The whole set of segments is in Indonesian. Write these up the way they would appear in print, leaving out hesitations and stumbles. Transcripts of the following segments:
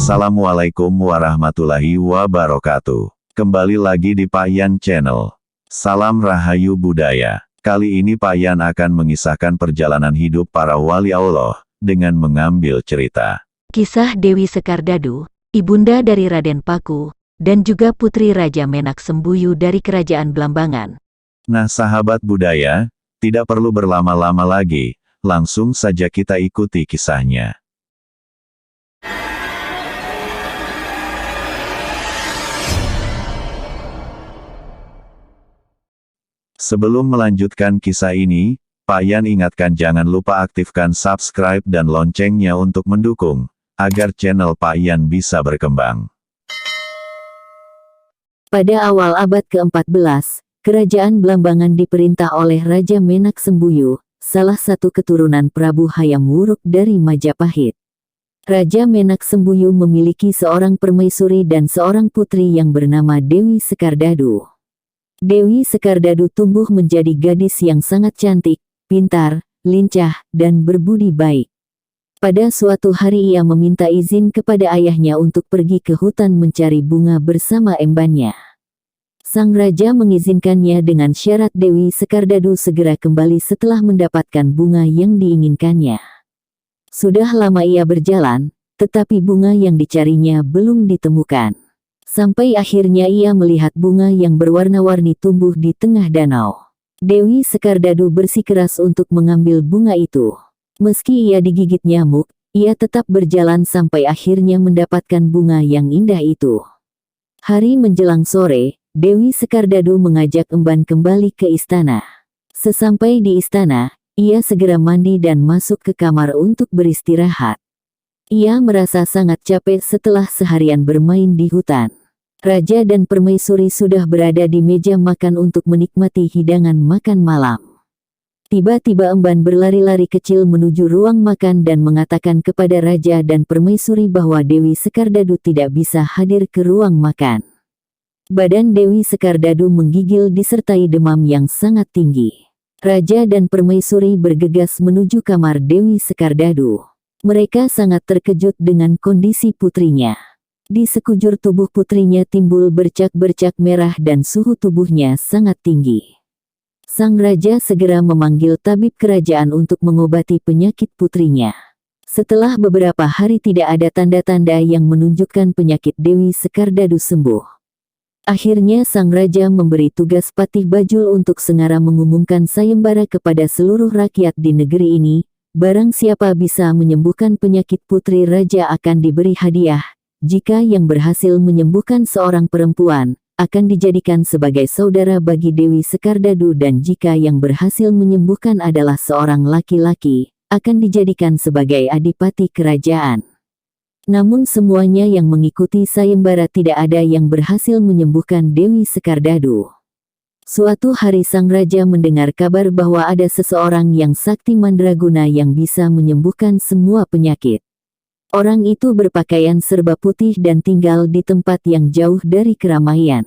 Assalamualaikum warahmatullahi wabarakatuh. Kembali lagi di Pak Yan Channel. Salam Rahayu Budaya. Kali ini Pak Yan akan mengisahkan perjalanan hidup para wali Allah dengan mengambil cerita Kisah Dewi Sekardadu, ibunda dari Raden Paku, dan juga putri Raja Menak Sembuyu dari Kerajaan Blambangan. Nah sahabat budaya, tidak perlu berlama-lama lagi, langsung saja kita ikuti kisahnya. Sebelum melanjutkan kisah ini, Pak Yan ingatkan jangan lupa aktifkan subscribe dan loncengnya untuk mendukung, agar channel Pak Yan bisa berkembang. Pada awal abad ke-14, Kerajaan Blambangan diperintah oleh Raja Menak Sembuyu, salah satu keturunan Prabu Hayam Wuruk dari Majapahit. Raja Menak Sembuyu memiliki seorang permaisuri dan seorang putri yang bernama Dewi Sekardadu. Dewi Sekardadu tumbuh menjadi gadis yang sangat cantik, pintar, lincah, dan berbudi baik. Pada suatu hari ia meminta izin kepada ayahnya untuk pergi ke hutan mencari bunga bersama embannya. Sang raja mengizinkannya dengan syarat Dewi Sekardadu segera kembali setelah mendapatkan bunga yang diinginkannya. Sudah lama ia berjalan, tetapi bunga yang dicarinya belum ditemukan. Sampai akhirnya ia melihat bunga yang berwarna-warni tumbuh di tengah danau. Dewi Sekardadu bersikeras untuk mengambil bunga itu. Meski ia digigit nyamuk, ia tetap berjalan sampai akhirnya mendapatkan bunga yang indah itu. Hari menjelang sore, Dewi Sekardadu mengajak emban kembali ke istana. Sesampai di istana, ia segera mandi dan masuk ke kamar untuk beristirahat. Ia merasa sangat capek setelah seharian bermain di hutan. Raja dan permaisuri sudah berada di meja makan untuk menikmati hidangan makan malam. Tiba-tiba emban berlari-lari kecil menuju ruang makan dan mengatakan kepada raja dan permaisuri bahwa Dewi Sekardadu tidak bisa hadir ke ruang makan. Badan Dewi Sekardadu menggigil disertai demam yang sangat tinggi. Raja dan permaisuri bergegas menuju kamar Dewi Sekardadu. Mereka sangat terkejut dengan kondisi putrinya. Di sekujur tubuh putrinya timbul bercak-bercak merah dan suhu tubuhnya sangat tinggi. Sang raja segera memanggil tabib kerajaan untuk mengobati penyakit putrinya. Setelah beberapa hari tidak ada tanda-tanda yang menunjukkan penyakit Dewi Sekardadu sembuh. Akhirnya sang raja memberi tugas Patih Bajul untuk segera mengumumkan sayembara kepada seluruh rakyat di negeri ini. Barang siapa bisa menyembuhkan penyakit putri raja akan diberi hadiah. Jika yang berhasil menyembuhkan seorang perempuan, akan dijadikan sebagai saudara bagi Dewi Sekardadu dan jika yang berhasil menyembuhkan adalah seorang laki-laki, akan dijadikan sebagai adipati kerajaan. Namun semuanya yang mengikuti sayembara tidak ada yang berhasil menyembuhkan Dewi Sekardadu. Suatu hari sang raja mendengar kabar bahwa ada seseorang yang sakti mandraguna yang bisa menyembuhkan semua penyakit. Orang itu berpakaian serba putih dan tinggal di tempat yang jauh dari keramaian.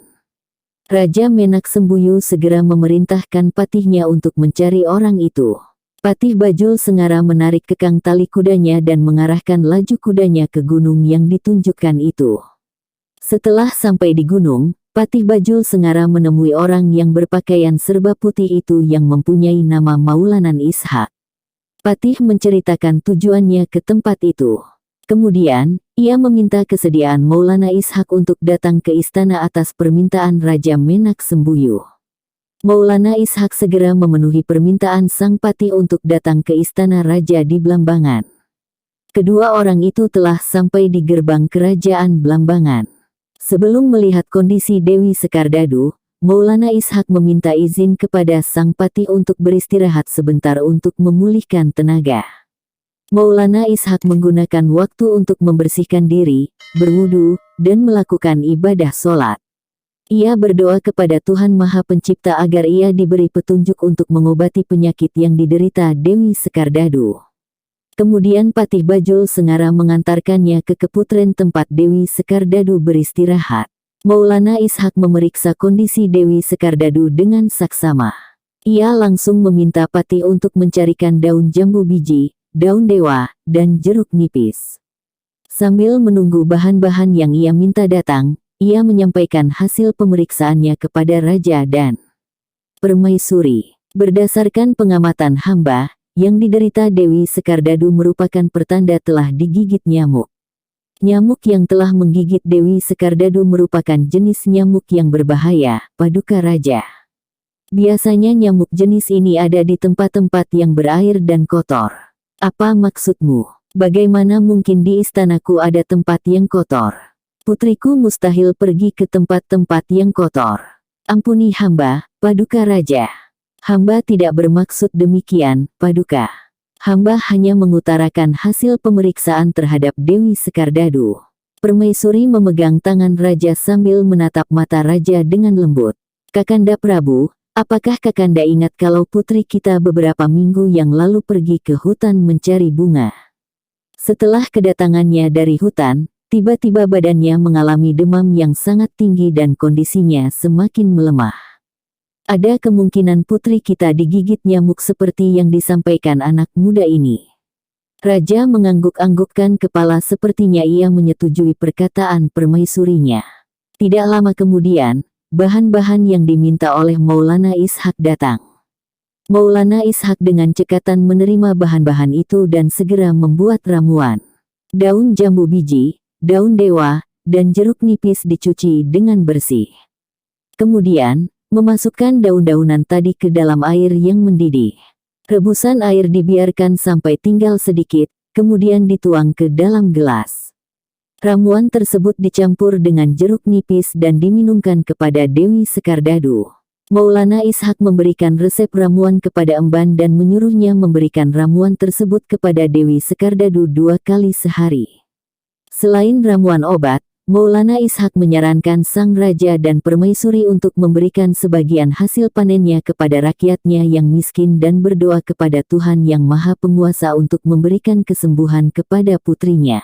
Raja Menak Sembuyu segera memerintahkan patihnya untuk mencari orang itu. Patih Bajul segera menarik kekang tali kudanya dan mengarahkan laju kudanya ke gunung yang ditunjukkan itu. Setelah sampai di gunung, Patih Bajul segera menemui orang yang berpakaian serba putih itu yang mempunyai nama Maulanan Ishak. Patih menceritakan tujuannya ke tempat itu. Kemudian, ia meminta kesediaan Maulana Ishak untuk datang ke istana atas permintaan Raja Menak Sembuyu. Maulana Ishak segera memenuhi permintaan sang patih untuk datang ke istana raja di Blambangan. Kedua orang itu telah sampai di gerbang kerajaan Blambangan. Sebelum melihat kondisi Dewi Sekardadu, Maulana Ishak meminta izin kepada sang patih untuk beristirahat sebentar untuk memulihkan tenaga. Maulana Ishak menggunakan waktu untuk membersihkan diri, berwudu, dan melakukan ibadah sholat. Ia berdoa kepada Tuhan Maha Pencipta agar ia diberi petunjuk untuk mengobati penyakit yang diderita Dewi Sekardadu. Kemudian Patih Bajul segera mengantarkannya ke keputren tempat Dewi Sekardadu beristirahat. Maulana Ishak memeriksa kondisi Dewi Sekardadu dengan saksama. Ia langsung meminta Patih untuk mencarikan daun jambu biji, daun dewa, dan jeruk nipis. Sambil menunggu bahan-bahan yang ia minta datang, ia menyampaikan hasil pemeriksaannya kepada Raja dan Permaisuri. Berdasarkan pengamatan hamba, yang diderita Dewi Sekardadu merupakan pertanda telah digigit nyamuk. Nyamuk yang telah menggigit Dewi Sekardadu merupakan jenis nyamuk yang berbahaya, Paduka Raja. Biasanya nyamuk jenis ini ada di tempat-tempat yang berair dan kotor. Apa maksudmu? Bagaimana mungkin di istanaku ada tempat yang kotor? Putriku mustahil pergi ke tempat-tempat yang kotor. Ampuni hamba, Paduka Raja. Hamba tidak bermaksud demikian, Paduka. Hamba hanya mengutarakan hasil pemeriksaan terhadap Dewi Sekardadu. Permaisuri memegang tangan Raja sambil menatap mata Raja dengan lembut. Kakanda Prabu, apakah Kakanda ingat kalau putri kita beberapa minggu yang lalu pergi ke hutan mencari bunga? Setelah kedatangannya dari hutan, tiba-tiba badannya mengalami demam yang sangat tinggi dan kondisinya semakin melemah. Ada kemungkinan putri kita digigit nyamuk seperti yang disampaikan anak muda ini. Raja mengangguk-anggukkan kepala sepertinya ia menyetujui perkataan permaisurinya. Tidak lama kemudian, bahan-bahan yang diminta oleh Maulana Ishak datang. Maulana Ishak dengan cekatan menerima bahan-bahan itu dan segera membuat ramuan. Daun jambu biji, daun dewa, dan jeruk nipis dicuci dengan bersih. Kemudian, memasukkan daun-daunan tadi ke dalam air yang mendidih. Rebusan air dibiarkan sampai tinggal sedikit, kemudian dituang ke dalam gelas. Ramuan tersebut dicampur dengan jeruk nipis dan diminumkan kepada Dewi Sekardadu. Maulana Ishak memberikan resep ramuan kepada emban dan menyuruhnya memberikan ramuan tersebut kepada Dewi Sekardadu 2 kali sehari. Selain ramuan obat, Maulana Ishak menyarankan sang raja dan permaisuri untuk memberikan sebagian hasil panennya kepada rakyatnya yang miskin dan berdoa kepada Tuhan Yang Maha Penguasa untuk memberikan kesembuhan kepada putrinya.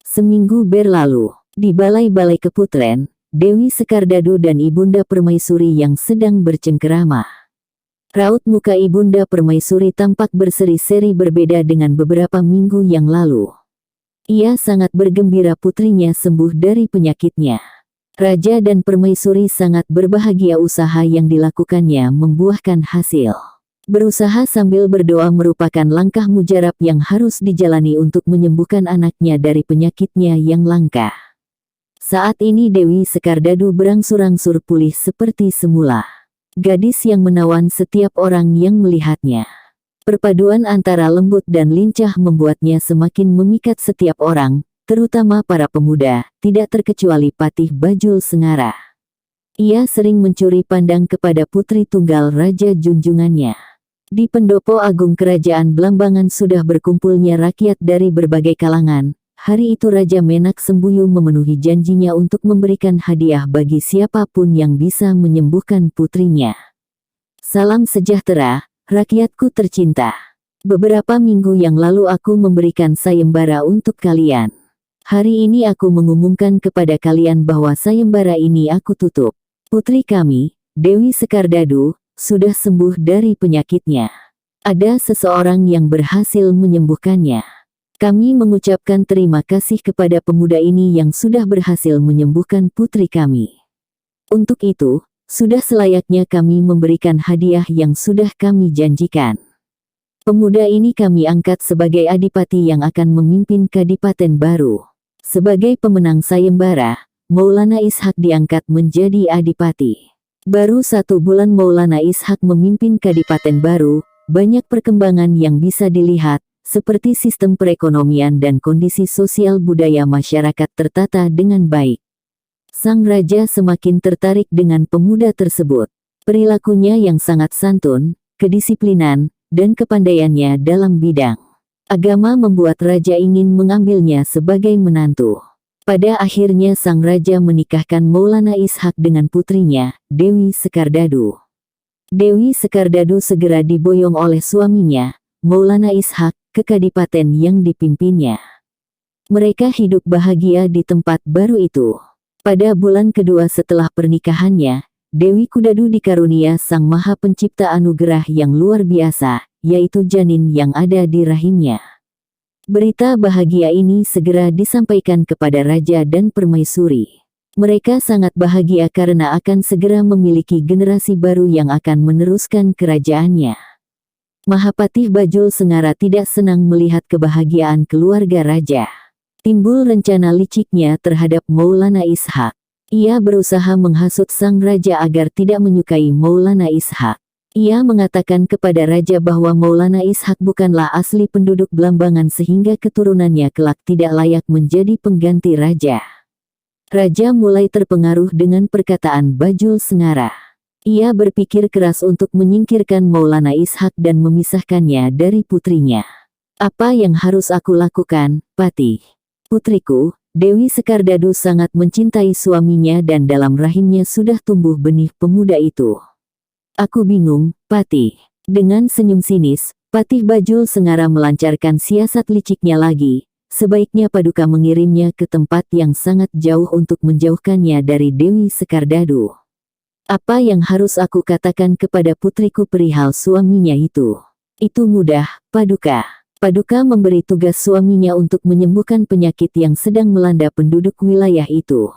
Seminggu berlalu, di balai-balai keputren, Dewi Sekardadu dan Ibunda Permaisuri yang sedang bercengkerama. Raut muka Ibunda Permaisuri tampak berseri-seri berbeda dengan beberapa minggu yang lalu. Ia sangat bergembira putrinya sembuh dari penyakitnya. Raja dan Permaisuri sangat berbahagia usaha yang dilakukannya membuahkan hasil. Berusaha sambil berdoa merupakan langkah mujarab yang harus dijalani untuk menyembuhkan anaknya dari penyakitnya yang langka. Saat ini Dewi Sekardadu berangsur-angsur pulih seperti semula. Gadis yang menawan setiap orang yang melihatnya. Perpaduan antara lembut dan lincah membuatnya semakin memikat setiap orang, terutama para pemuda, tidak terkecuali Patih Bajul Sengara. Ia sering mencuri pandang kepada putri tunggal raja junjungannya. Di pendopo agung kerajaan Blambangan sudah berkumpulnya rakyat dari berbagai kalangan. Hari itu Raja Menak Sembuyu memenuhi janjinya untuk memberikan hadiah bagi siapapun yang bisa menyembuhkan putrinya. Salam sejahtera, rakyatku tercinta. Beberapa minggu yang lalu aku memberikan sayembara untuk kalian. Hari ini aku mengumumkan kepada kalian bahwa sayembara ini aku tutup. Putri kami, Dewi Sekardadu, sudah sembuh dari penyakitnya. Ada seseorang yang berhasil menyembuhkannya. Kami mengucapkan terima kasih kepada pemuda ini yang sudah berhasil menyembuhkan putri kami. Untuk itu, sudah selayaknya kami memberikan hadiah yang sudah kami janjikan. Pemuda ini kami angkat sebagai adipati yang akan memimpin kadipaten baru. Sebagai pemenang sayembara, Maulana Ishak diangkat menjadi adipati. Baru 1 bulan Maulana Ishak memimpin kadipaten baru, banyak perkembangan yang bisa dilihat, seperti sistem perekonomian dan kondisi sosial budaya masyarakat tertata dengan baik. Sang raja semakin tertarik dengan pemuda tersebut. Perilakunya yang sangat santun, kedisiplinan, dan kepandaiannya dalam bidang agama membuat raja ingin mengambilnya sebagai menantu. Pada akhirnya sang raja menikahkan Maulana Ishak dengan putrinya, Dewi Sekardadu. Dewi Sekardadu segera diboyong oleh suaminya, Maulana Ishak, ke kadipaten yang dipimpinnya. Mereka hidup bahagia di tempat baru itu. Pada bulan kedua setelah pernikahannya, Dewi Kudadu dikarunia Sang Maha Pencipta anugerah yang luar biasa, yaitu janin yang ada di rahimnya. Berita bahagia ini segera disampaikan kepada Raja dan Permaisuri. Mereka sangat bahagia karena akan segera memiliki generasi baru yang akan meneruskan kerajaannya. Mahapatih Bajul Sengara tidak senang melihat kebahagiaan keluarga raja. Timbul rencana liciknya terhadap Maulana Ishak. Ia berusaha menghasut sang raja agar tidak menyukai Maulana Ishak. Ia mengatakan kepada raja bahwa Maulana Ishak bukanlah asli penduduk Blambangan sehingga keturunannya kelak tidak layak menjadi pengganti raja. Raja mulai terpengaruh dengan perkataan Bajul Sengara. Ia berpikir keras untuk menyingkirkan Maulana Ishak dan memisahkannya dari putrinya. Apa yang harus aku lakukan, Patih? Putriku, Dewi Sekardadu sangat mencintai suaminya dan dalam rahimnya sudah tumbuh benih pemuda itu. Aku bingung, Patih. Dengan senyum sinis, Patih Bajul Sengara melancarkan siasat liciknya lagi. Sebaiknya Paduka mengirimnya ke tempat yang sangat jauh untuk menjauhkannya dari Dewi Sekardadu. Apa yang harus aku katakan kepada putriku perihal suaminya itu? Itu mudah, Paduka. Paduka memberi tugas suaminya untuk menyembuhkan penyakit yang sedang melanda penduduk wilayah itu.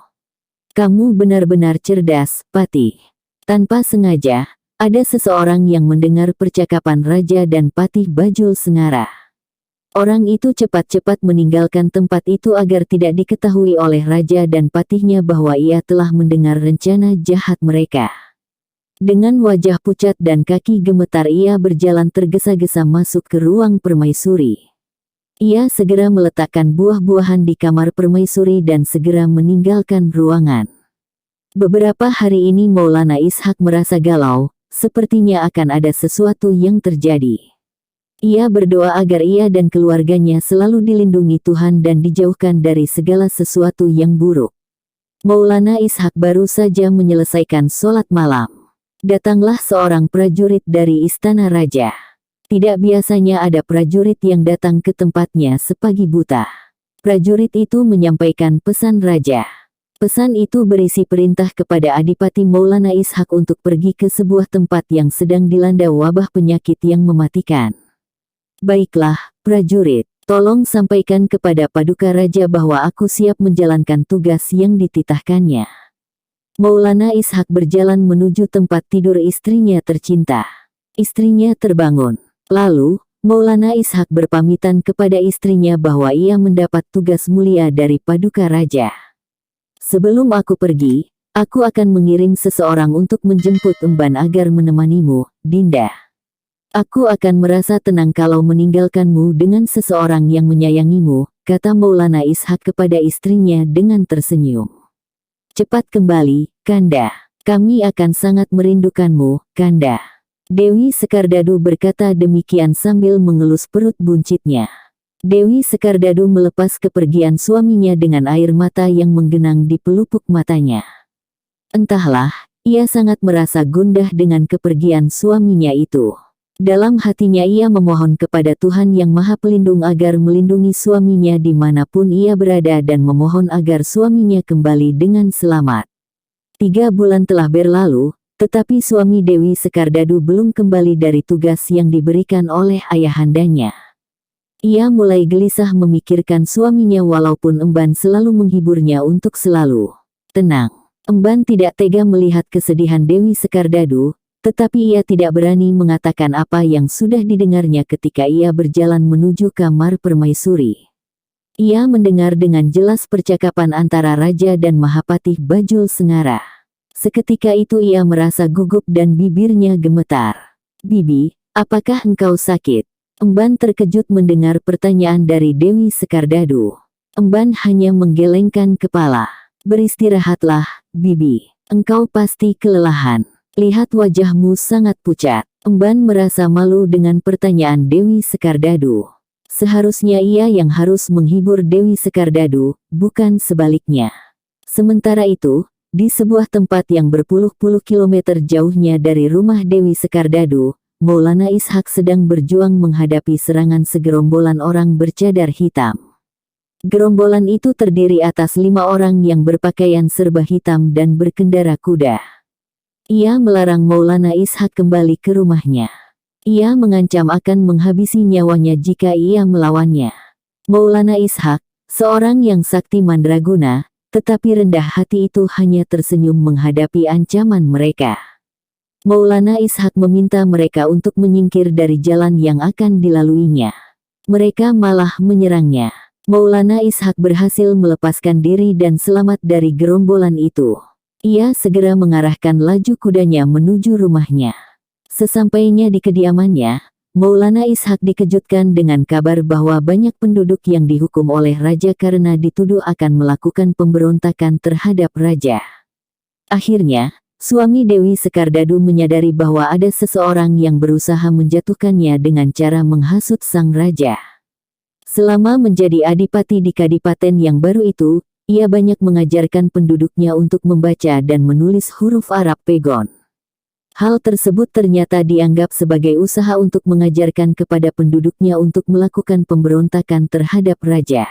Kamu benar-benar cerdas, Patih. Tanpa sengaja, ada seseorang yang mendengar percakapan Raja dan Patih Bajul Sengara. Orang itu cepat-cepat meninggalkan tempat itu agar tidak diketahui oleh Raja dan Patihnya bahwa ia telah mendengar rencana jahat mereka. Dengan wajah pucat dan kaki gemetar ia berjalan tergesa-gesa masuk ke ruang permaisuri. Ia segera meletakkan buah-buahan di kamar permaisuri dan segera meninggalkan ruangan. Beberapa hari ini Maulana Ishak merasa galau, sepertinya akan ada sesuatu yang terjadi. Ia berdoa agar ia dan keluarganya selalu dilindungi Tuhan dan dijauhkan dari segala sesuatu yang buruk. Maulana Ishak baru saja menyelesaikan sholat malam. Datanglah seorang prajurit dari istana raja. Tidak biasanya ada prajurit yang datang ke tempatnya sepagi buta. Prajurit itu menyampaikan pesan raja. Pesan itu berisi perintah kepada Adipati Maulana Ishak untuk pergi ke sebuah tempat yang sedang dilanda wabah penyakit yang mematikan. Baiklah, prajurit, tolong sampaikan kepada Paduka Raja bahwa aku siap menjalankan tugas yang dititahkannya. Maulana Ishak berjalan menuju tempat tidur istrinya tercinta. Istrinya terbangun. Lalu, Maulana Ishak berpamitan kepada istrinya bahwa ia mendapat tugas mulia dari Paduka Raja. Sebelum aku pergi, aku akan mengirim seseorang untuk menjemput emban agar menemanimu, Dinda. Aku akan merasa tenang kalau meninggalkanmu dengan seseorang yang menyayangimu, kata Maulana Ishak kepada istrinya dengan tersenyum. Cepat kembali, Kanda. Kami akan sangat merindukanmu, Kanda. Dewi Sekardadu berkata demikian sambil mengelus perut buncitnya. Dewi Sekardadu melepas kepergian suaminya dengan air mata yang menggenang di pelupuk matanya. Entahlah, ia sangat merasa gundah dengan kepergian suaminya itu. Dalam hatinya ia memohon kepada Tuhan Yang Maha Pelindung agar melindungi suaminya dimanapun ia berada dan memohon agar suaminya kembali dengan selamat. 3 bulan telah berlalu, tetapi suami Dewi Sekardadu belum kembali dari tugas yang diberikan oleh ayahandanya. Ia mulai gelisah memikirkan suaminya walaupun emban selalu menghiburnya untuk selalu tenang. Emban tidak tega melihat kesedihan Dewi Sekardadu, tetapi ia tidak berani mengatakan apa yang sudah didengarnya ketika ia berjalan menuju kamar permaisuri. Ia mendengar dengan jelas percakapan antara Raja dan Mahapatih Bajul Sengara. Seketika itu ia merasa gugup dan bibirnya gemetar. Bibi, apakah engkau sakit? Emban terkejut mendengar pertanyaan dari Dewi Sekardadu. Emban hanya menggelengkan kepala. Beristirahatlah, Bibi. Engkau pasti kelelahan. Lihat wajahmu sangat pucat. Emban merasa malu dengan pertanyaan Dewi Sekardadu. Seharusnya ia yang harus menghibur Dewi Sekardadu, bukan sebaliknya. Sementara itu, di sebuah tempat yang berpuluh-puluh kilometer jauhnya dari rumah Dewi Sekardadu, Maulana Ishak sedang berjuang menghadapi serangan segerombolan orang bercadar hitam. Gerombolan itu terdiri atas 5 orang yang berpakaian serba hitam dan berkendara kuda. Ia melarang Maulana Ishak kembali ke rumahnya. Ia mengancam akan menghabisi nyawanya jika ia melawannya. Maulana Ishak, seorang yang sakti mandraguna, tetapi rendah hati itu hanya tersenyum menghadapi ancaman mereka. Maulana Ishak meminta mereka untuk menyingkir dari jalan yang akan dilaluinya. Mereka malah menyerangnya. Maulana Ishak berhasil melepaskan diri dan selamat dari gerombolan itu. Ia segera mengarahkan laju kudanya menuju rumahnya. Sesampainya di kediamannya, Maulana Ishak dikejutkan dengan kabar bahwa banyak penduduk yang dihukum oleh raja karena dituduh akan melakukan pemberontakan terhadap raja. Akhirnya, suami Dewi Sekardadu menyadari bahwa ada seseorang yang berusaha menjatuhkannya dengan cara menghasut sang raja. Selama menjadi adipati di kadipaten yang baru itu, ia banyak mengajarkan penduduknya untuk membaca dan menulis huruf Arab Pegon. Hal tersebut ternyata dianggap sebagai usaha untuk mengajarkan kepada penduduknya untuk melakukan pemberontakan terhadap raja.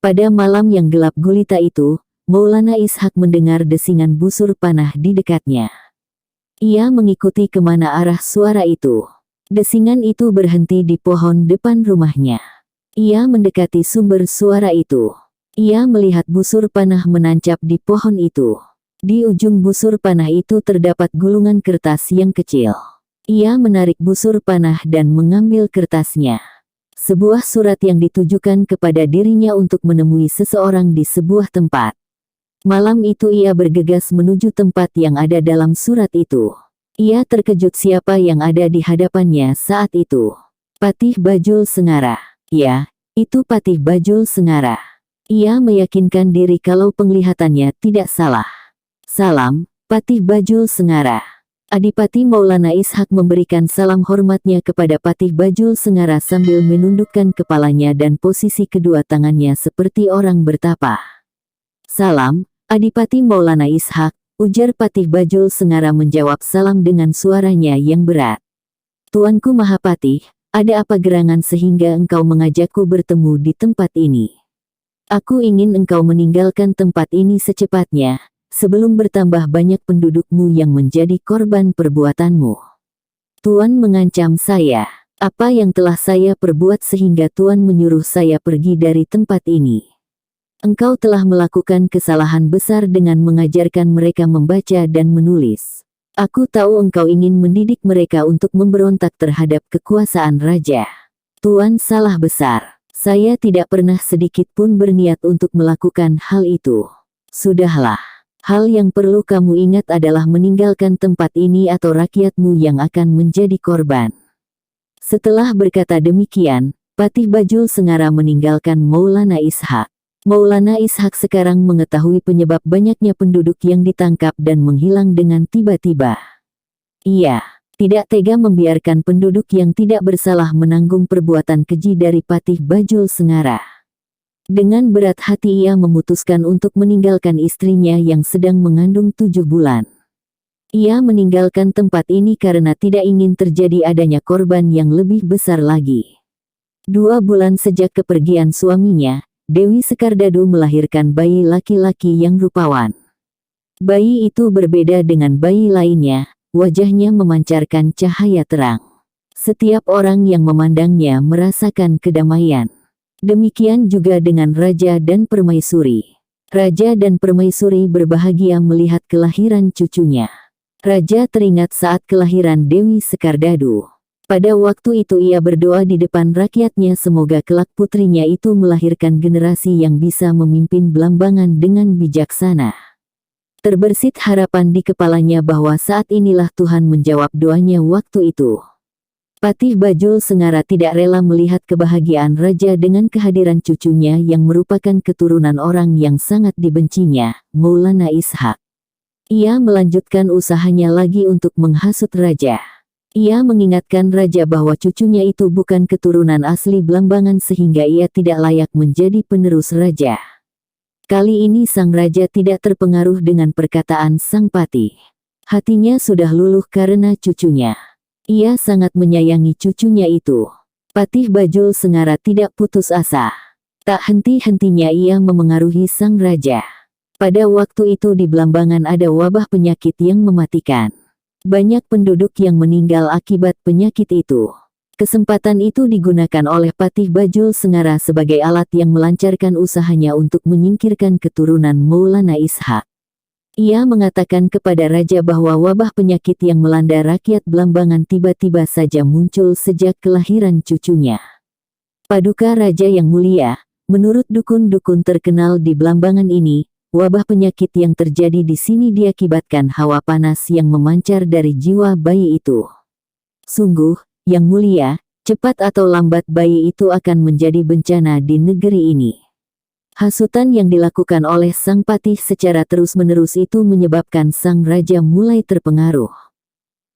Pada malam yang gelap gulita itu, Maulana Ishak mendengar desingan busur panah di dekatnya. Ia mengikuti kemana arah suara itu. Desingan itu berhenti di pohon depan rumahnya. Ia mendekati sumber suara itu. Ia melihat busur panah menancap di pohon itu. Di ujung busur panah itu terdapat gulungan kertas yang kecil. Ia menarik busur panah dan mengambil kertasnya. Sebuah surat yang ditujukan kepada dirinya untuk menemui seseorang di sebuah tempat. Malam itu ia bergegas menuju tempat yang ada dalam surat itu. Ia terkejut siapa yang ada di hadapannya saat itu. Patih Bajul Sengara. Ya, itu Patih Bajul Sengara. Ia meyakinkan diri kalau penglihatannya tidak salah. Salam, Patih Bajul Sengara. Adipati Maulana Ishak memberikan salam hormatnya kepada Patih Bajul Sengara sambil menundukkan kepalanya dan posisi kedua tangannya seperti orang bertapa. Salam, Adipati Maulana Ishak, ujar Patih Bajul Sengara menjawab salam dengan suaranya yang berat. Tuanku Mahapatih, ada apa gerangan sehingga engkau mengajakku bertemu di tempat ini? Aku ingin engkau meninggalkan tempat ini secepatnya, sebelum bertambah banyak pendudukmu yang menjadi korban perbuatanmu. Tuan mengancam saya. Apa yang telah saya perbuat sehingga Tuan menyuruh saya pergi dari tempat ini? Engkau telah melakukan kesalahan besar dengan mengajarkan mereka membaca dan menulis. Aku tahu engkau ingin mendidik mereka untuk memberontak terhadap kekuasaan raja. Tuan salah besar. Saya tidak pernah sedikit pun berniat untuk melakukan hal itu. Sudahlah. Hal yang perlu kamu ingat adalah meninggalkan tempat ini atau rakyatmu yang akan menjadi korban. Setelah berkata demikian, Patih Bajul Sengara meninggalkan Maulana Ishak. Maulana Ishak sekarang mengetahui penyebab banyaknya penduduk yang ditangkap dan menghilang dengan tiba-tiba. Ia tidak tega membiarkan penduduk yang tidak bersalah menanggung perbuatan keji dari Patih Bajul Sengara. Dengan berat hati ia memutuskan untuk meninggalkan istrinya yang sedang mengandung 7 bulan. Ia meninggalkan tempat ini karena tidak ingin terjadi adanya korban yang lebih besar lagi. 2 bulan sejak kepergian suaminya, Dewi Sekardadu melahirkan bayi laki-laki yang rupawan. Bayi itu berbeda dengan bayi lainnya, wajahnya memancarkan cahaya terang. Setiap orang yang memandangnya merasakan kedamaian. Demikian juga dengan Raja dan Permaisuri. Raja dan Permaisuri berbahagia melihat kelahiran cucunya. Raja teringat saat kelahiran Dewi Sekardadu. Pada waktu itu ia berdoa di depan rakyatnya semoga kelak putrinya itu melahirkan generasi yang bisa memimpin Blambangan dengan bijaksana. Terbersit harapan di kepalanya bahwa saat inilah Tuhan menjawab doanya waktu itu. Patih Bajul Sengara tidak rela melihat kebahagiaan raja dengan kehadiran cucunya yang merupakan keturunan orang yang sangat dibencinya, Maulana Ishak. Ia melanjutkan usahanya lagi untuk menghasut raja. Ia mengingatkan raja bahwa cucunya itu bukan keturunan asli Blambangan sehingga ia tidak layak menjadi penerus raja. Kali ini sang raja tidak terpengaruh dengan perkataan sang patih. Hatinya sudah luluh karena cucunya. Ia sangat menyayangi cucunya itu. Patih Bajul Sengara tidak putus asa. Tak henti-hentinya ia memengaruhi sang raja. Pada waktu itu di Blambangan ada wabah penyakit yang mematikan. Banyak penduduk yang meninggal akibat penyakit itu. Kesempatan itu digunakan oleh Patih Bajul Sengara sebagai alat yang melancarkan usahanya untuk menyingkirkan keturunan Maulana Ishak. Ia mengatakan kepada raja bahwa wabah penyakit yang melanda rakyat Blambangan tiba-tiba saja muncul sejak kelahiran cucunya. Paduka Raja yang mulia, menurut dukun-dukun terkenal di Blambangan ini, wabah penyakit yang terjadi di sini diakibatkan hawa panas yang memancar dari jiwa bayi itu. Sungguh, yang mulia, cepat atau lambat bayi itu akan menjadi bencana di negeri ini. Hasutan yang dilakukan oleh sang patih secara terus-menerus itu menyebabkan sang raja mulai terpengaruh.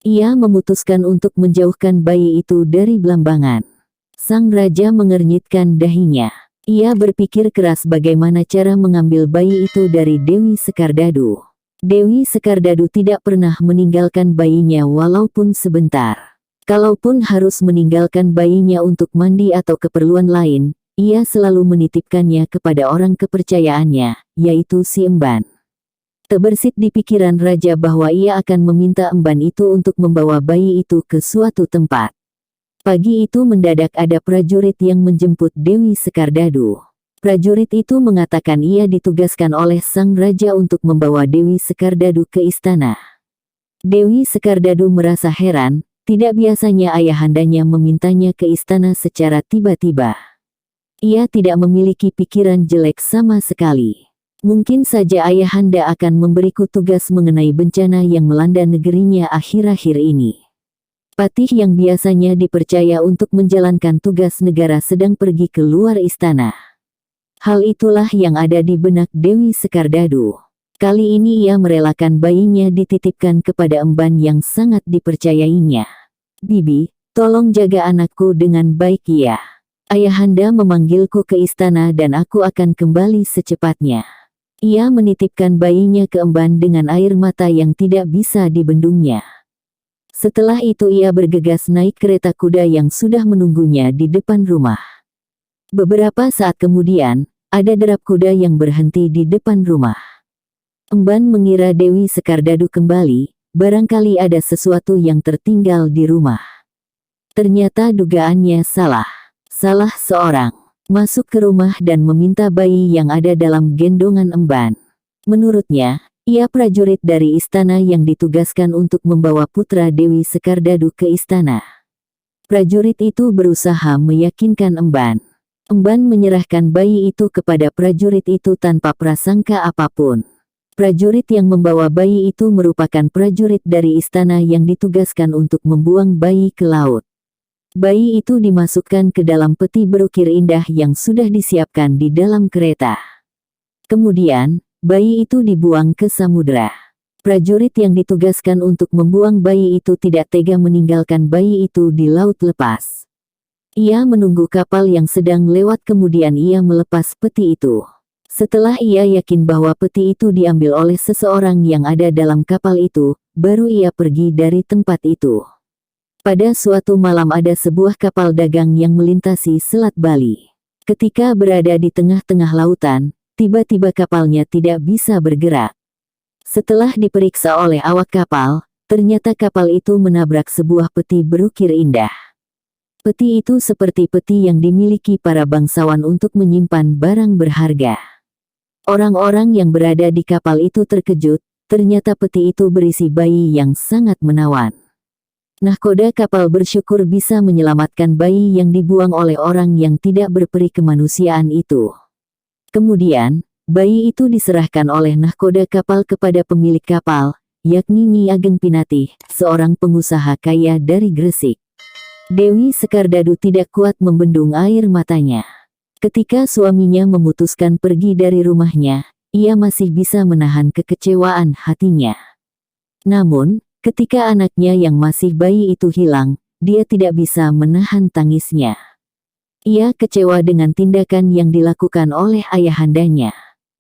Ia memutuskan untuk menjauhkan bayi itu dari Blambangan. Sang raja mengernyitkan dahinya. Ia berpikir keras bagaimana cara mengambil bayi itu dari Dewi Sekardadu. Dewi Sekardadu tidak pernah meninggalkan bayinya walaupun sebentar. Kalaupun harus meninggalkan bayinya untuk mandi atau keperluan lain, ia selalu menitipkannya kepada orang kepercayaannya, yaitu si emban. Terbersit di pikiran raja bahwa ia akan meminta emban itu untuk membawa bayi itu ke suatu tempat. Pagi itu mendadak ada prajurit yang menjemput Dewi Sekardadu. Prajurit itu mengatakan ia ditugaskan oleh sang raja untuk membawa Dewi Sekardadu ke istana. Dewi Sekardadu merasa heran. Tidak biasanya ayahandanya memintanya ke istana secara tiba-tiba. Ia tidak memiliki pikiran jelek sama sekali. Mungkin saja ayahanda akan memberiku tugas mengenai bencana yang melanda negerinya akhir-akhir ini. Patih yang biasanya dipercaya untuk menjalankan tugas negara sedang pergi keluar istana. Hal itulah yang ada di benak Dewi Sekardadu. Kali ini ia merelakan bayinya dititipkan kepada emban yang sangat dipercayainya. Bibi, tolong jaga anakku dengan baik ya. Ayahanda memanggilku ke istana dan aku akan kembali secepatnya. Ia menitipkan bayinya ke emban dengan air mata yang tidak bisa dibendungnya. Setelah itu ia bergegas naik kereta kuda yang sudah menunggunya di depan rumah. Beberapa saat kemudian, ada derap kuda yang berhenti di depan rumah. Emban mengira Dewi Sekardadu kembali, barangkali ada sesuatu yang tertinggal di rumah. Ternyata dugaannya salah. Salah seorang masuk ke rumah dan meminta bayi yang ada dalam gendongan emban. Menurutnya, ia prajurit dari istana yang ditugaskan untuk membawa putra Dewi Sekardadu ke istana. Prajurit itu berusaha meyakinkan emban. Emban menyerahkan bayi itu kepada prajurit itu tanpa prasangka apapun. Prajurit yang membawa bayi itu merupakan prajurit dari istana yang ditugaskan untuk membuang bayi ke laut. Bayi itu dimasukkan ke dalam peti berukir indah yang sudah disiapkan di dalam kereta. Kemudian, bayi itu dibuang ke samudera. Prajurit yang ditugaskan untuk membuang bayi itu tidak tega meninggalkan bayi itu di laut lepas. Ia menunggu kapal yang sedang lewat kemudian ia melepas peti itu. Setelah ia yakin bahwa peti itu diambil oleh seseorang yang ada dalam kapal itu, baru ia pergi dari tempat itu. Pada suatu malam ada sebuah kapal dagang yang melintasi Selat Bali. Ketika berada di tengah-tengah lautan, tiba-tiba kapalnya tidak bisa bergerak. Setelah diperiksa oleh awak kapal, ternyata kapal itu menabrak sebuah peti berukir indah. Peti itu seperti peti yang dimiliki para bangsawan untuk menyimpan barang berharga. Orang-orang yang berada di kapal itu terkejut, ternyata peti itu berisi bayi yang sangat menawan. Nahkoda kapal bersyukur bisa menyelamatkan bayi yang dibuang oleh orang yang tidak berperi kemanusiaan itu. Kemudian, bayi itu diserahkan oleh nahkoda kapal kepada pemilik kapal, yakni Nyi Ageng Pinatih, seorang pengusaha kaya dari Gresik. Dewi Sekardadu tidak kuat membendung air matanya. Ketika suaminya memutuskan pergi dari rumahnya, ia masih bisa menahan kekecewaan hatinya. Namun, ketika anaknya yang masih bayi itu hilang, dia tidak bisa menahan tangisnya. Ia kecewa dengan tindakan yang dilakukan oleh ayahandanya.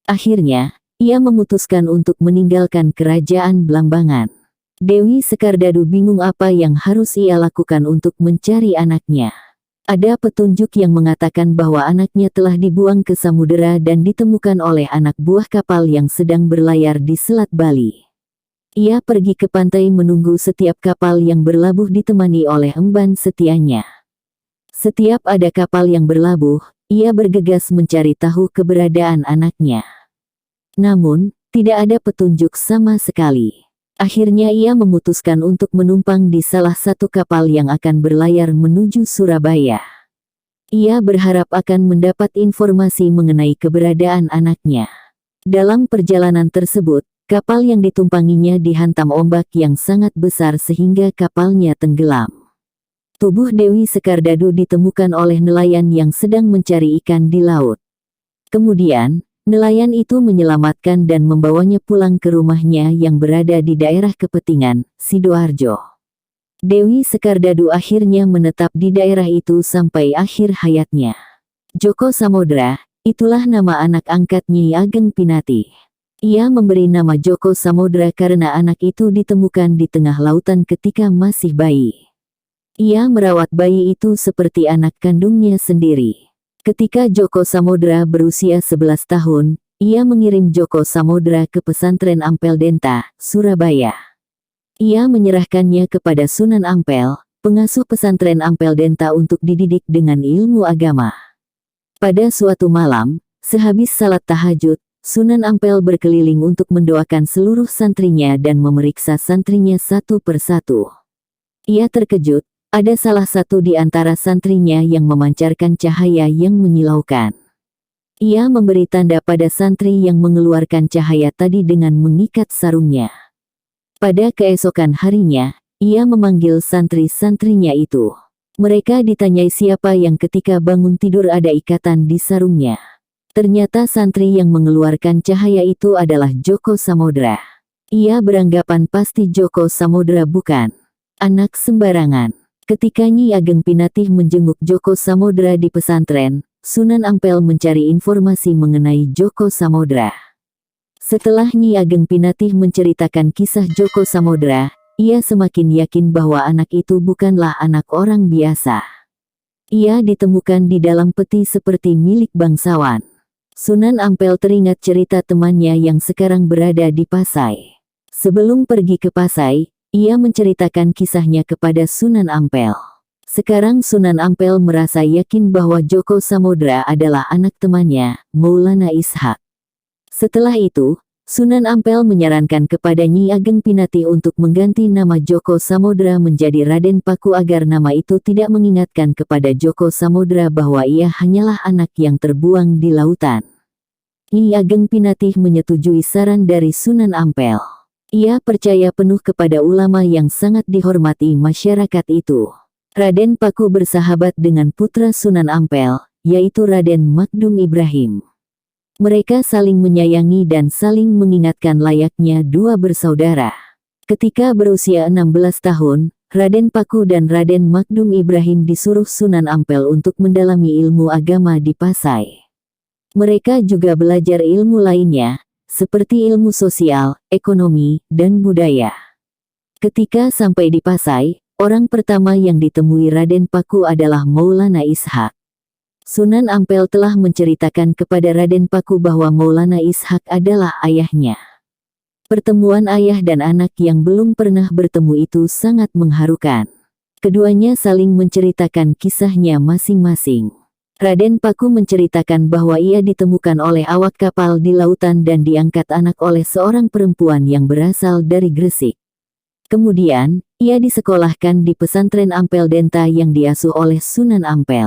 Akhirnya, ia memutuskan untuk meninggalkan kerajaan Blambangan. Dewi Sekardadu bingung apa yang harus ia lakukan untuk mencari anaknya. Ada petunjuk yang mengatakan bahwa anaknya telah dibuang ke samudera dan ditemukan oleh anak buah kapal yang sedang berlayar di Selat Bali. Ia pergi ke pantai menunggu setiap kapal yang berlabuh ditemani oleh emban setianya. Setiap ada kapal yang berlabuh, ia bergegas mencari tahu keberadaan anaknya. Namun, tidak ada petunjuk sama sekali. Akhirnya ia memutuskan untuk menumpang di salah satu kapal yang akan berlayar menuju Surabaya. Ia berharap akan mendapat informasi mengenai keberadaan anaknya. Dalam perjalanan tersebut, kapal yang ditumpanginya dihantam ombak yang sangat besar sehingga kapalnya tenggelam. Tubuh Dewi Sekardadu ditemukan oleh nelayan yang sedang mencari ikan di laut. Kemudian, nelayan itu menyelamatkan dan membawanya pulang ke rumahnya yang berada di daerah Kepetingan, Sidoarjo. Dewi Sekardadu akhirnya menetap di daerah itu sampai akhir hayatnya. Djoko Samodra, itulah nama anak angkat Nyi Ageng Pinati. Ia memberi nama Djoko Samodra karena anak itu ditemukan di tengah lautan ketika masih bayi. Ia merawat bayi itu seperti anak kandungnya sendiri. Ketika Djoko Samodra berusia 11 tahun, ia mengirim Djoko Samodra ke pesantren Ampel Denta, Surabaya. Ia menyerahkannya kepada Sunan Ampel, pengasuh pesantren Ampel Denta untuk dididik dengan ilmu agama. Pada suatu malam, sehabis salat tahajud, Sunan Ampel berkeliling untuk mendoakan seluruh santrinya dan memeriksa santrinya satu persatu. Ia terkejut. Ada salah satu di antara santrinya yang memancarkan cahaya yang menyilaukan. Ia memberi tanda pada santri yang mengeluarkan cahaya tadi dengan mengikat sarungnya. Pada keesokan harinya, ia memanggil santri-santrinya itu. Mereka ditanyai siapa yang ketika bangun tidur ada ikatan di sarungnya. Ternyata santri yang mengeluarkan cahaya itu adalah Djoko Samodra. Ia beranggapan pasti Djoko Samodra bukan anak sembarangan. Ketika Nyi Ageng Pinati menjenguk Djoko Samodra di pesantren, Sunan Ampel mencari informasi mengenai Djoko Samodra. Setelah Nyi Ageng Pinati menceritakan kisah Djoko Samodra, ia semakin yakin bahwa anak itu bukanlah anak orang biasa. Ia ditemukan di dalam peti seperti milik bangsawan. Sunan Ampel teringat cerita temannya yang sekarang berada di Pasai. Sebelum pergi ke Pasai, ia menceritakan kisahnya kepada Sunan Ampel. Sekarang Sunan Ampel merasa yakin bahwa Djoko Samodra adalah anak temannya, Maulana Ishak. Setelah itu, Sunan Ampel menyarankan kepada Nyi Ageng Pinati untuk mengganti nama Djoko Samodra menjadi Raden Paku agar nama itu tidak mengingatkan kepada Djoko Samodra bahwa ia hanyalah anak yang terbuang di lautan. Nyi Ageng Pinati menyetujui saran dari Sunan Ampel. Ia percaya penuh kepada ulama yang sangat dihormati masyarakat itu. Raden Paku bersahabat dengan putra Sunan Ampel, yaitu Raden Makdum Ibrahim. Mereka saling menyayangi dan saling mengingatkan layaknya dua bersaudara. Ketika berusia 16 tahun, Raden Paku dan Raden Makdum Ibrahim disuruh Sunan Ampel untuk mendalami ilmu agama di Pasai. Mereka juga belajar ilmu lainnya, seperti ilmu sosial, ekonomi, dan budaya. Ketika sampai di Pasai, orang pertama yang ditemui Raden Paku adalah Maulana Ishak. Sunan Ampel telah menceritakan kepada Raden Paku bahwa Maulana Ishak adalah ayahnya. Pertemuan ayah dan anak yang belum pernah bertemu itu sangat mengharukan. Keduanya saling menceritakan kisahnya masing-masing. Raden Paku menceritakan bahwa ia ditemukan oleh awak kapal di lautan dan diangkat anak oleh seorang perempuan yang berasal dari Gresik. Kemudian, ia disekolahkan di pesantren Ampel Denta yang diasuh oleh Sunan Ampel.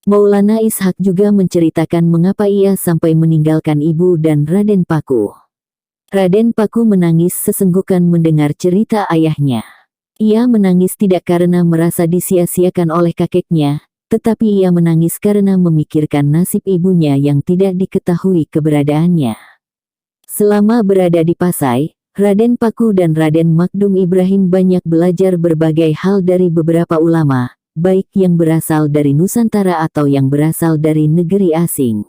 Maulana Ishak juga menceritakan mengapa ia sampai meninggalkan ibu dan Raden Paku. Raden Paku menangis sesenggukan mendengar cerita ayahnya. Ia menangis tidak karena merasa disia-siakan oleh kakeknya, tetapi ia menangis karena memikirkan nasib ibunya yang tidak diketahui keberadaannya. Selama berada di Pasai, Raden Paku dan Raden Makdum Ibrahim banyak belajar berbagai hal dari beberapa ulama, baik yang berasal dari Nusantara atau yang berasal dari negeri asing.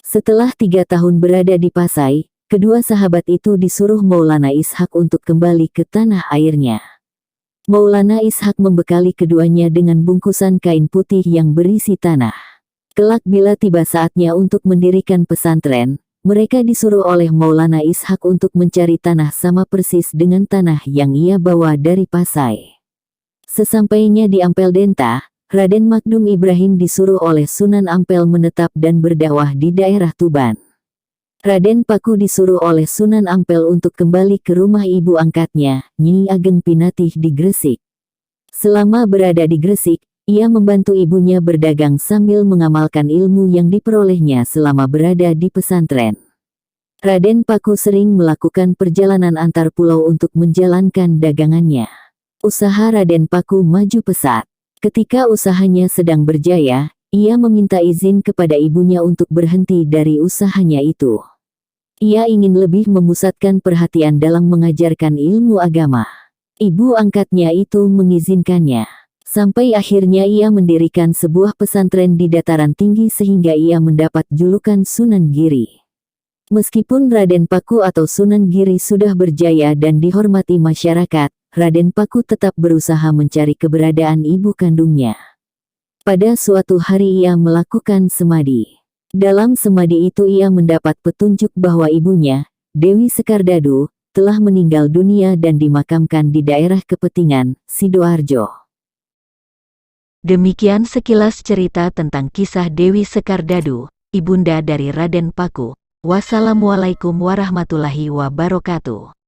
Setelah 3 tahun berada di Pasai, kedua sahabat itu disuruh Maulana Ishak untuk kembali ke tanah airnya. Maulana Ishak membekali keduanya dengan bungkusan kain putih yang berisi tanah. Kelak bila tiba saatnya untuk mendirikan pesantren, mereka disuruh oleh Maulana Ishak untuk mencari tanah sama persis dengan tanah yang ia bawa dari Pasai. Sesampainya di Ampel Denta, Raden Makdum Ibrahim disuruh oleh Sunan Ampel menetap dan berdakwah di daerah Tuban. Raden Paku disuruh oleh Sunan Ampel untuk kembali ke rumah ibu angkatnya, Nyi Ageng Pinatih di Gresik. Selama berada di Gresik, ia membantu ibunya berdagang sambil mengamalkan ilmu yang diperolehnya selama berada di pesantren. Raden Paku sering melakukan perjalanan antar pulau untuk menjalankan dagangannya. Usaha Raden Paku maju pesat. Ketika usahanya sedang berjaya, ia meminta izin kepada ibunya untuk berhenti dari usahanya itu. Ia ingin lebih memusatkan perhatian dalam mengajarkan ilmu agama. Ibu angkatnya itu mengizinkannya. Sampai akhirnya ia mendirikan sebuah pesantren di dataran tinggi sehingga ia mendapat julukan Sunan Giri. Meskipun Raden Paku atau Sunan Giri sudah berjaya dan dihormati masyarakat, Raden Paku tetap berusaha mencari keberadaan ibu kandungnya. Pada suatu hari ia melakukan semadi. Dalam semadi itu ia mendapat petunjuk bahwa ibunya, Dewi Sekardadu, telah meninggal dunia dan dimakamkan di daerah Kepetingan, Sidoarjo. Demikian sekilas cerita tentang kisah Dewi Sekardadu, ibunda dari Raden Paku. Wassalamualaikum warahmatullahi wabarakatuh.